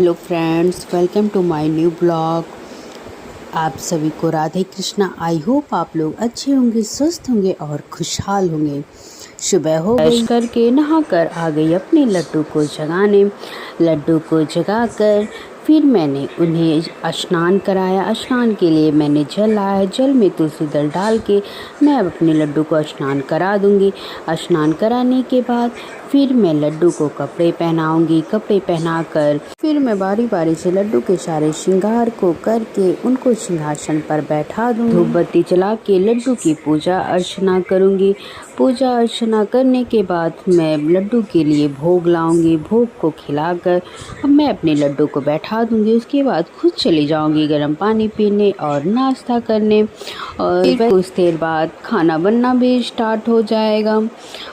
Hello friends, welcome to my new blog. आप सभी को राधे कृष्णा। आई होप आप लोग अच्छे होंगे, स्वस्थ होंगे और खुशहाल होंगे। सुबह हो गई, करके नहा कर आ गई अपने लड्डू को जगाने। लड्डू को जगाकर फिर मैंने उन्हें स्नान कराया। स्नान के लिए मैंने जल लाया। जल में तुलसी दल डाल के मैं अब अपने लड्डू को स्नान करा दूंगी। स्नान कराने के बाद फिर मैं लड्डू को कपड़े पहनाऊंगी। कपड़े पहनाकर फिर मैं बारी बारी से लड्डू के सारे श्रृंगार को करके उनको सिंहासन पर बैठा दूंगी। धूप बत्ती जला के लड्डू की पूजा अर्चना करूंगी। पूजा अर्चना करने के बाद मैं लड्डू के लिए भोग लाऊंगी। भोग को खिलाकर अब मैं अपने लड्डू को बैठा दूंगी। उसके बाद खुद चली जाऊंगी गर्म पानी पीने और नाश्ता करने। और कुछ देर बाद खाना बनना भी स्टार्ट हो जाएगा।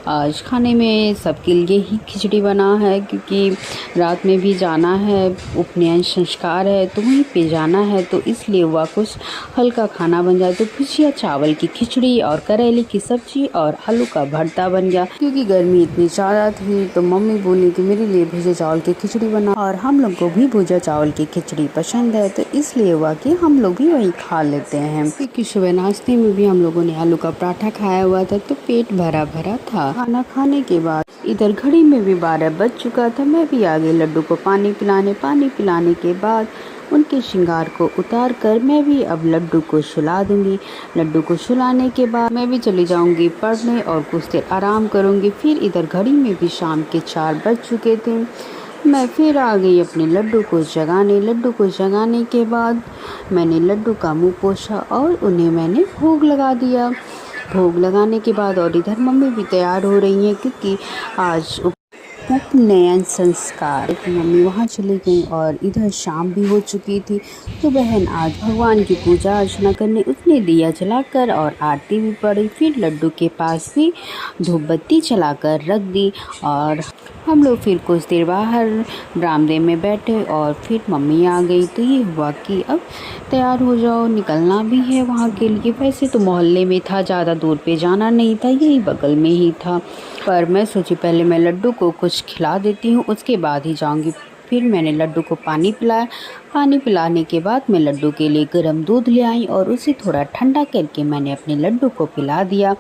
आज खाने में सबके लिए ही खिचड़ी बना है, क्योंकि रात में भी जाना है, उपनयन संस्कार है तो वहीं पे जाना है, तो इसलिए हुआ कुछ हल्का खाना बन जाए। तो भुजिया चावल की खिचड़ी और करेले की सब्जी और आलू का भरता बन गया। क्योंकि गर्मी इतनी ज़्यादा थी तो मम्मी बोली कि मेरे लिए भुजिया चावल की खिचड़ी बना, और हम लोग को भी भुजिया चावल की खिचड़ी पसंद है, तो इसलिए हुआ कि हम लोग भी वही खा लेते हैं। क्योंकि सुबह नाश्ते में भी हम लोगों ने आलू का पराठा खाया हुआ था, तो पेट भरा भरा था। खाना खाने के बाद इधर घड़ी में भी 12 बज चुका था। मैं भी आ गई लड्डू को पानी पिलाने। पानी पिलाने के बाद उनके श्रृंगार को उतार कर मैं भी अब लड्डू को सुला दूंगी। लड्डू को सुलाने के बाद मैं भी चली जाऊंगी पढ़ने और कुछ देर आराम करूंगी। फिर इधर घड़ी में भी शाम के 4 बज चुके थे। मैं फिर आ गई अपने लड्डू को जगाने। लड्डू को जगाने के बाद मैंने लड्डू का मुँह पोंछा और उन्हें मैंने भोग लगा दिया। भोग लगाने के बाद और इधर मम्मी भी तैयार हो रही हैं, क्योंकि आज उपनयन संस्कार। मम्मी वहाँ चली गई और इधर शाम भी हो चुकी थी, तो बहन आज भगवान की पूजा अर्चना करने उसने दिया जलाकर और आरती भी पड़ी। फिर लड्डू के पास भी धूप बत्ती जलाकर रख दी और हम लोग फिर कुछ देर बाहर बरामदे में बैठे और फिर मम्मी आ गई। तो ये हुआ कि अब तैयार हो जाओ, निकलना भी है वहाँ के लिए। वैसे तो मोहल्ले में था, ज़्यादा दूर पे जाना नहीं था, यही बगल में ही था, पर मैं सोची पहले मैं लड्डू को कुछ खिला देती हूँ, उसके बाद ही जाऊँगी। फिर मैंने लड्डू को पानी पिलाया। पानी पिलाने के बाद मैं लड्डू के लिए गर्म दूध ले आई और उसे थोड़ा ठंडा करके मैंने अपने लड्डू को पिला दिया,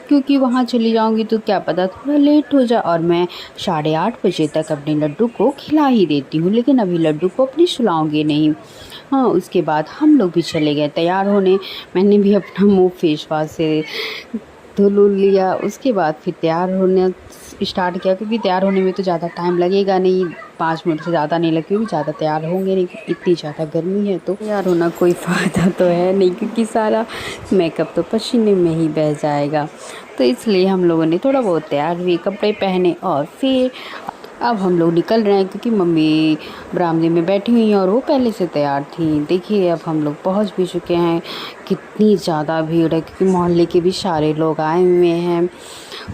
क्योंकि वहाँ चली जाऊँगी तो क्या पता थोड़ा लेट हो जाए, और मैं 8:30 बजे तक अपने लड्डू को खिला ही देती हूँ। लेकिन अभी लड्डू को अपनी सुलाऊँगी नहीं। हाँ, उसके बाद हम लोग भी चले गए तैयार होने। मैंने भी अपना मुँह फेस वाश से धुल लिया। उसके बाद फिर तैयार होने स्टार्ट किया, क्योंकि तैयार होने में तो ज़्यादा टाइम लगेगा नहीं, 5 मिनट से ज़्यादा नहीं लगेगी, क्योंकि ज़्यादा तैयार होंगे नहीं, इतनी ज़्यादा गर्मी है। तो तैयार होना कोई फ़ायदा तो है नहीं, क्योंकि सारा मेकअप तो पसीने में ही बह जाएगा। तो इसलिए हम लोगों ने थोड़ा बहुत तैयार हुए, कपड़े पहने और फिर अब हम लोग निकल रहे हैं, क्योंकि मम्मी बरामदे में बैठी हुई हैं और वो पहले से तैयार थी। देखिए अब हम लोग पहुंच भी चुके हैं। कितनी ज़्यादा भीड़ है, क्योंकि मोहल्ले के भी सारे लोग आए हुए हैं।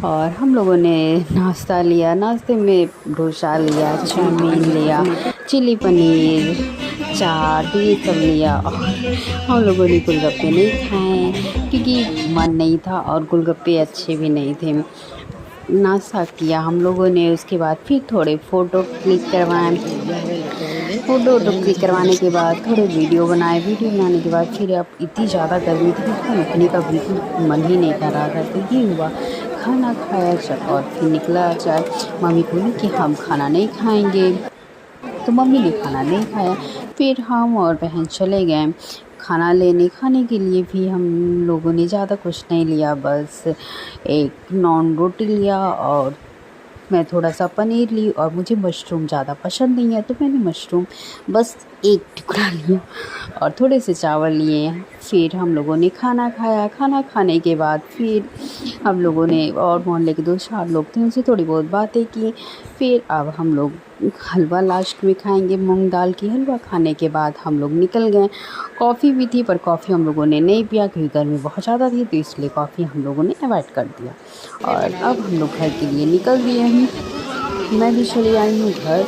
और हम लोगों ने नाश्ता लिया। नाश्ते में डोसा लिया, चाउमीन लिया, चिली पनीर, चाट, ये सब लिया। और हम लोगों ने गोलगप्पे नहीं खाए, क्योंकि मन नहीं था और गोलगप्पे अच्छे भी नहीं थे। नाश्ता किया हम लोगों ने। उसके बाद फिर थोड़े फ़ोटो क्लिक करवाए। फ़ोटो क्लिक करवाने के बाद थोड़े वीडियो बनाए। वीडियो बनाने के बाद फिर अब इतनी ज़्यादा गर्मी थी कि रुकने का बिल्कुल मन ही नहीं कर रहा था। तो ये हुआ, खाना खाया जब और फिर निकला जाए। मम्मी बोली कि हम खाना नहीं खाएंगे, तो मम्मी ने खाना नहीं खाया। फिर हम और बहन चले गए खाना लेने। खाने के लिए भी हम लोगों ने ज़्यादा कुछ नहीं लिया, बस एक नॉन रोटी लिया और मैं थोड़ा सा पनीर ली, और मुझे मशरूम ज़्यादा पसंद नहीं है तो मैंने मशरूम बस एक टुकड़ा लिया और थोड़े से चावल लिए। फिर हम लोगों ने खाना खाया। खाना खाने के बाद फिर हम लोगों ने और मोहल्ले के 2-4 लोग थे, उनसे थोड़ी बहुत बातें की। फिर अब हम लोग हलवा लास्ट में खाएंगे, मूंग दाल की हलवा। खाने के बाद हम लोग निकल गए। कॉफ़ी भी थी, पर कॉफ़ी हम लोगों ने नहीं पिया, क्योंकि गर्मी बहुत ज़्यादा थी, तो इसलिए कॉफ़ी हम लोगों ने अवॉइड कर दिया। और अब हम लोग घर के लिए निकल दिए हैं। मैं भी चली आई हूँ घर।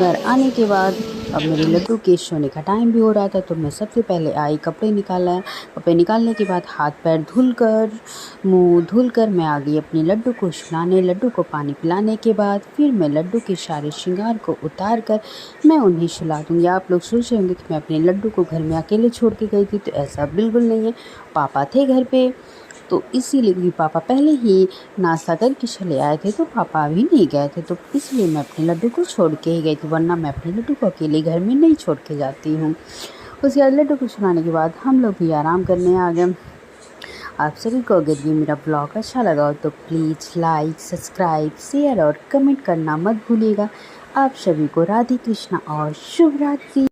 घर आने के बाद अब मेरे लड्डू के सोने का टाइम भी हो रहा था, तो मैं सबसे पहले आई, कपड़े निकाला। कपड़े निकालने के बाद हाथ पैर धुलकर, मुँह धुलकर मैं आ गई अपने लड्डू को सुलाने। लड्डू को पानी पिलाने के बाद फिर मैं लड्डू के सारे श्रृंगार को उतार कर मैं उन्हें सुला दूँगी। आप लोग सोच रहे होंगे कि मैं अपने लड्डू को घर में अकेले छोड़ के गई थी, तो ऐसा बिल्कुल नहीं है। पापा थे घर पे, तो इसीलिए, क्योंकि पापा पहले ही नाश्ता करके चले आए थे, तो पापा अभी नहीं गए थे, तो इसलिए मैं अपने लड्डू को छोड़ के ही गई थी, वरना मैं अपने लड्डू को अकेले घर में नहीं छोड़ के जाती हूँ। उसके बाद लड्डू को सुलाने के बाद हम लोग भी आराम करने आ गए। आप सभी को अगर ये मेरा ब्लॉग अच्छा लगा हो तो प्लीज़ लाइक, सब्सक्राइब, शेयर और कमेंट करना मत भूलिएगा। आप सभी को राधे कृष्णा और शुभ रात्रि।